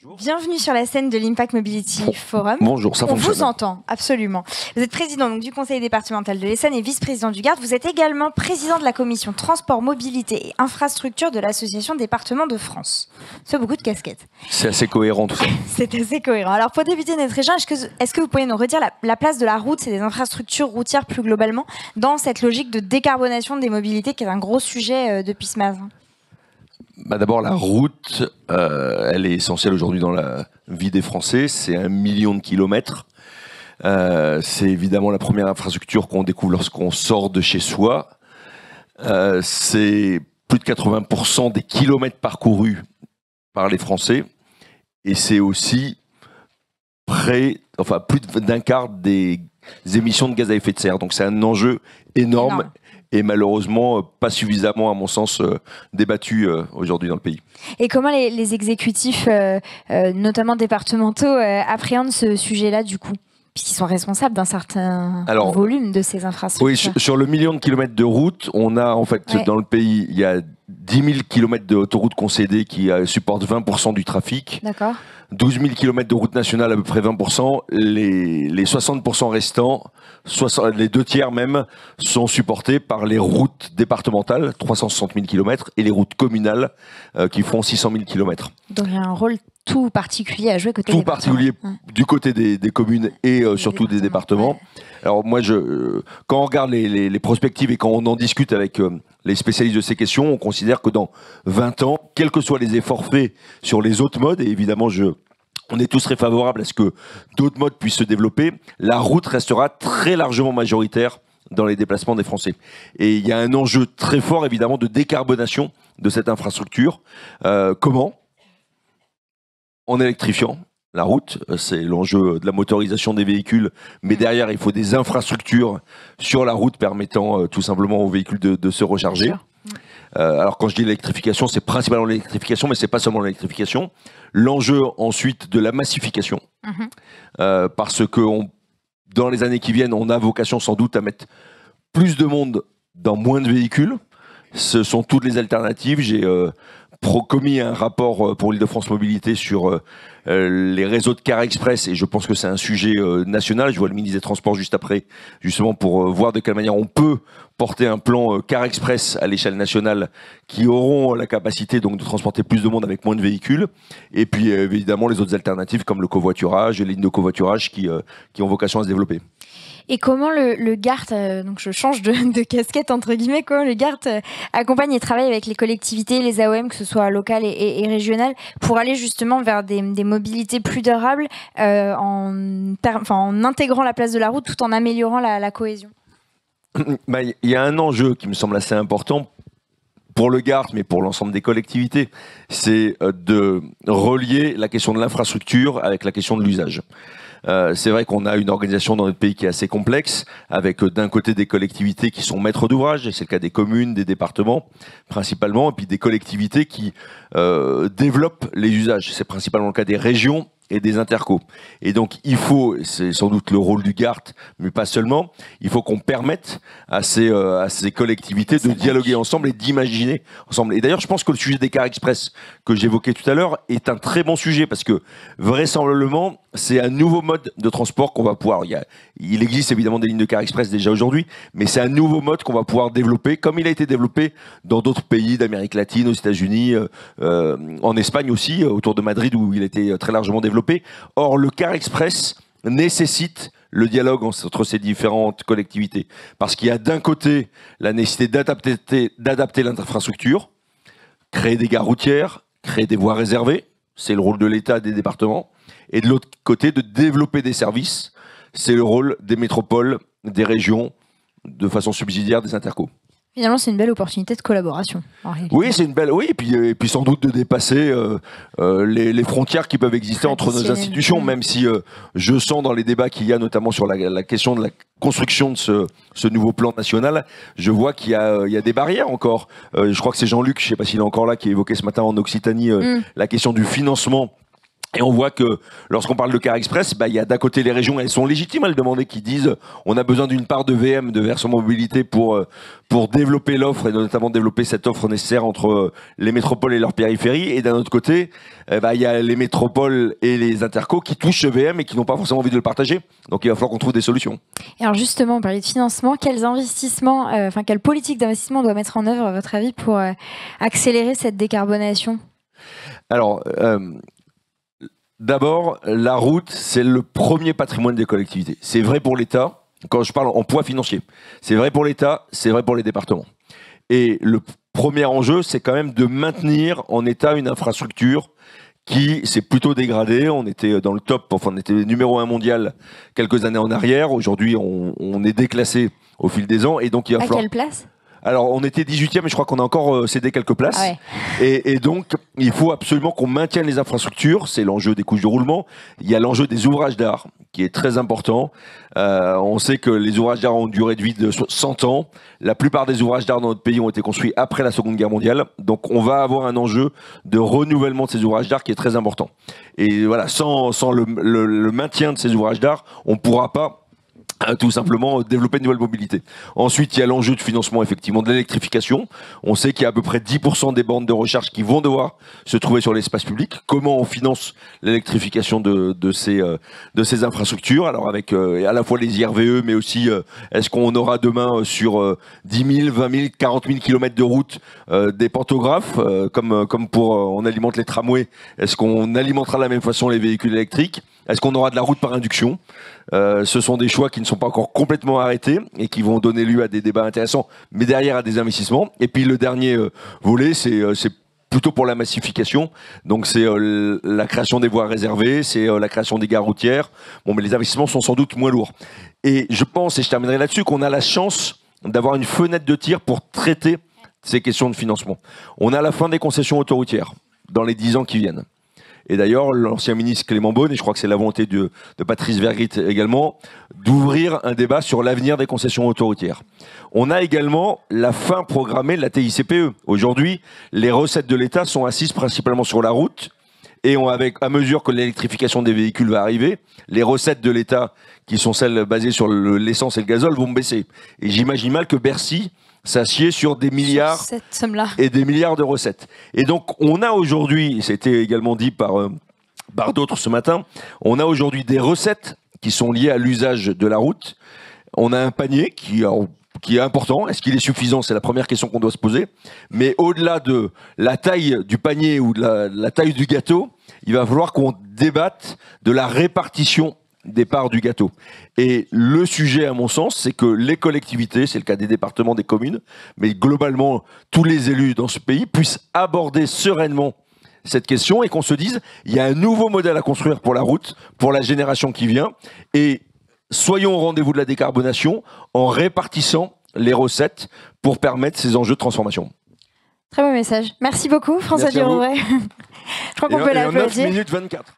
Bonjour. Bienvenue sur la scène de l'Impact Mobility Forum. Bonjour, ça fonctionne. On vous entend, absolument. Vous êtes président donc, du conseil départemental de l'Essonne et vice-président du Gard. Vous êtes également président de la commission transport, mobilité et infrastructure de l'association Départements de France. C'est beaucoup de casquettes. C'est assez cohérent tout ça. C'est assez cohérent. Alors pour débuter notre échange, est-ce que vous pourriez nous redire la place de la route et des infrastructures routières plus globalement dans cette logique de décarbonation des mobilités qui est un gros sujet depuis ce matin? D'abord, la route, elle est essentielle aujourd'hui dans la vie des Français. C'est 1 million de kilomètres. C'est évidemment la première infrastructure qu'on découvre lorsqu'on sort de chez soi. C'est plus de 80% des kilomètres parcourus par les Français. Et c'est aussi plus d'un quart des émissions de gaz à effet de serre. Donc c'est un enjeu énorme. Et malheureusement pas suffisamment, à mon sens, débattu aujourd'hui dans le pays. Et comment les exécutifs, notamment départementaux, appréhendent ce sujet-là, du coup, puisqu'ils sont responsables d'un certain volume de ces infrastructures? Oui, sur le million de kilomètres de route, on a en fait dans le pays, il y a 10 000 kilomètres d'autoroutes concédées qui supportent 20% du trafic. D'accord. 12 000 kilomètres de route nationale, à peu près 20%. Les 60% restants, les 2 tiers même, sont supportés par les routes départementales, 360 000 kilomètres, et les routes communales, qui font 600 000 kilomètres. Donc il y a un rôle tout particulier à jouer côté tout particulier du côté des communes et surtout des départements. Ouais. Alors moi, quand on regarde les perspectives et quand on en discute avec les spécialistes de ces questions, on considère que dans 20 ans, quels que soient les efforts faits sur les autres modes, et évidemment on est tous très favorables à ce que d'autres modes puissent se développer, la route restera très largement majoritaire dans les déplacements des Français. Et il y a un enjeu très fort évidemment de décarbonation de cette infrastructure. Comment ? En électrifiant la route, c'est l'enjeu de la motorisation des véhicules, mais derrière il faut des infrastructures sur la route permettant tout simplement aux véhicules de se recharger. Alors quand je dis l'électrification, c'est principalement l'électrification, mais c'est pas seulement l'électrification. L'enjeu ensuite de la massification, parce que dans les années qui viennent, on a vocation sans doute à mettre plus de monde dans moins de véhicules. Ce sont toutes les alternatives. J'ai commis un rapport pour l'Île-de-France Mobilité sur les réseaux de cars express, et je pense que c'est un sujet national. Je vois le ministre des Transports juste après, justement pour voir de quelle manière on peut porter un plan car express à l'échelle nationale qui auront la capacité donc de transporter plus de monde avec moins de véhicules. Et puis évidemment les autres alternatives comme le covoiturage et les lignes de covoiturage qui ont vocation à se développer. Et comment le Gard, donc je change de casquette entre guillemets, comment le Gard accompagne et travaille avec les collectivités, les AOM, que ce soit locales et régionales, pour aller justement vers des mobilités plus durables en intégrant la place de la route tout en améliorant la cohésion? Il y a un enjeu qui me semble assez important pour le Gard, mais pour l'ensemble des collectivités, c'est de relier la question de l'infrastructure avec la question de l'usage. C'est vrai qu'on a une organisation dans notre pays qui est assez complexe, avec d'un côté des collectivités qui sont maîtres d'ouvrage, et c'est le cas des communes, des départements principalement, et puis des collectivités qui développent les usages. C'est principalement le cas des régions et des intercos. Et donc il faut, c'est sans doute le rôle du Gard, mais pas seulement, il faut qu'on permette à ces collectivités de dialoguer ensemble et d'imaginer ensemble. Et d'ailleurs je pense que le sujet des cars express que j'évoquais tout à l'heure est un très bon sujet, parce que vraisemblablement c'est un nouveau mode de transport qu'on va pouvoir, il existe évidemment des lignes de cars express déjà aujourd'hui, mais c'est un nouveau mode qu'on va pouvoir développer, comme il a été développé dans d'autres pays d'Amérique latine, aux États-Unis, en Espagne aussi, autour de Madrid, où il a été très largement développé. Or, le car express nécessite le dialogue entre ces différentes collectivités, parce qu'il y a d'un côté la nécessité d'adapter l'infrastructure, créer des gares routières, créer des voies réservées, c'est le rôle de l'État, des départements, et de l'autre côté de développer des services, c'est le rôle des métropoles, des régions, de façon subsidiaire des intercos. Finalement, c'est une belle opportunité de collaboration. Oui, c'est une belle. Oui, et puis sans doute de dépasser les frontières qui peuvent exister entre nos institutions, même si je sens dans les débats qu'il y a, notamment sur la question de la construction de ce nouveau plan national, je vois qu'il y a des barrières encore. Je crois que c'est Jean-Luc, je ne sais pas s'il est encore là, qui a évoqué ce matin en Occitanie la question du financement Et on voit que lorsqu'on parle de Car Express, il y a d'un côté les régions, elles sont légitimes à le demander, qui disent on a besoin d'une part de VM, de versement mobilité pour développer l'offre et notamment développer cette offre nécessaire entre les métropoles et leurs périphéries. Et d'un autre côté, il y a les métropoles et les intercos qui touchent ce VM et qui n'ont pas forcément envie de le partager. Donc il va falloir qu'on trouve des solutions. Et alors justement, on parlait de financement. Quels investissements, quelle politique d'investissement on doit mettre en œuvre, à votre avis, pour accélérer cette décarbonation? Alors, d'abord, la route, c'est le premier patrimoine des collectivités. C'est vrai pour l'État, quand je parle en poids financier. C'est vrai pour l'État, c'est vrai pour les départements. Et le premier enjeu, c'est quand même de maintenir en état une infrastructure qui s'est plutôt dégradée. On était dans le top, enfin on était numéro 1 mondial quelques années en arrière. Aujourd'hui, on est déclassé au fil des ans. Et donc, il va falloir... À quelle place ? Alors, on était 18e, mais je crois qu'on a encore cédé quelques places. Ah ouais. Et donc, il faut absolument qu'on maintienne les infrastructures. C'est l'enjeu des couches de roulement. Il y a l'enjeu des ouvrages d'art, qui est très important. On sait que les ouvrages d'art ont une durée de vie de 100 ans. La plupart des ouvrages d'art dans notre pays ont été construits après la Seconde Guerre mondiale. Donc, on va avoir un enjeu de renouvellement de ces ouvrages d'art qui est très important. Et voilà, sans le maintien de ces ouvrages d'art, on ne pourra pas tout simplement développer une nouvelle mobilité. Ensuite, il y a l'enjeu de financement effectivement de l'électrification. On sait qu'il y a à peu près 10% des bornes de recharge qui vont devoir se trouver sur l'espace public. Comment on finance l'électrification de ces infrastructures? Alors avec à la fois les IRVE, mais aussi est-ce qu'on aura demain sur 10 000, 20 000, 40 000 kilomètres de route des pantographes comme pour on alimente les tramways? Est-ce qu'on alimentera de la même façon les véhicules électriques? Est-ce qu'on aura de la route par induction? Ce sont des choix qui ne sont pas encore complètement arrêtés et qui vont donner lieu à des débats intéressants, mais derrière à des investissements. Et puis le dernier volet, c'est plutôt pour la massification. Donc c'est la création des voies réservées, c'est la création des gares routières. Bon, mais les investissements sont sans doute moins lourds. Et je pense, et je terminerai là-dessus, qu'on a la chance d'avoir une fenêtre de tir pour traiter ces questions de financement. On a la fin des concessions autoroutières dans les 10 ans qui viennent. Et d'ailleurs, l'ancien ministre Clément Beaune, et je crois que c'est la volonté de Patrice Vergrit également, d'ouvrir un débat sur l'avenir des concessions autoroutières. On a également la fin programmée de la TICPE. Aujourd'hui, les recettes de l'État sont assises principalement sur la route. Et à mesure que l'électrification des véhicules va arriver, les recettes de l'État, qui sont celles basées sur l'essence et le gazole, vont baisser. Et j'imagine mal que Bercy s'assied sur des milliards cette somme-là et des milliards de recettes. Et donc, on a aujourd'hui, c'était également dit par d'autres ce matin, on a aujourd'hui des recettes qui sont liées à l'usage de la route. On a un panier qui est important. Est-ce qu'il est suffisant? C'est la première question qu'on doit se poser. Mais au-delà de la taille du panier ou de la taille du gâteau, il va falloir qu'on débatte de la répartition des parts du gâteau. Et le sujet, à mon sens, c'est que les collectivités, c'est le cas des départements, des communes, mais globalement, tous les élus dans ce pays puissent aborder sereinement cette question et qu'on se dise, il y a un nouveau modèle à construire pour la route, pour la génération qui vient, et soyons au rendez-vous de la décarbonation en répartissant les recettes pour permettre ces enjeux de transformation. Très beau message. Merci beaucoup, François Durouvray. Je crois qu'on peut l'applaudir. 9 minutes 24.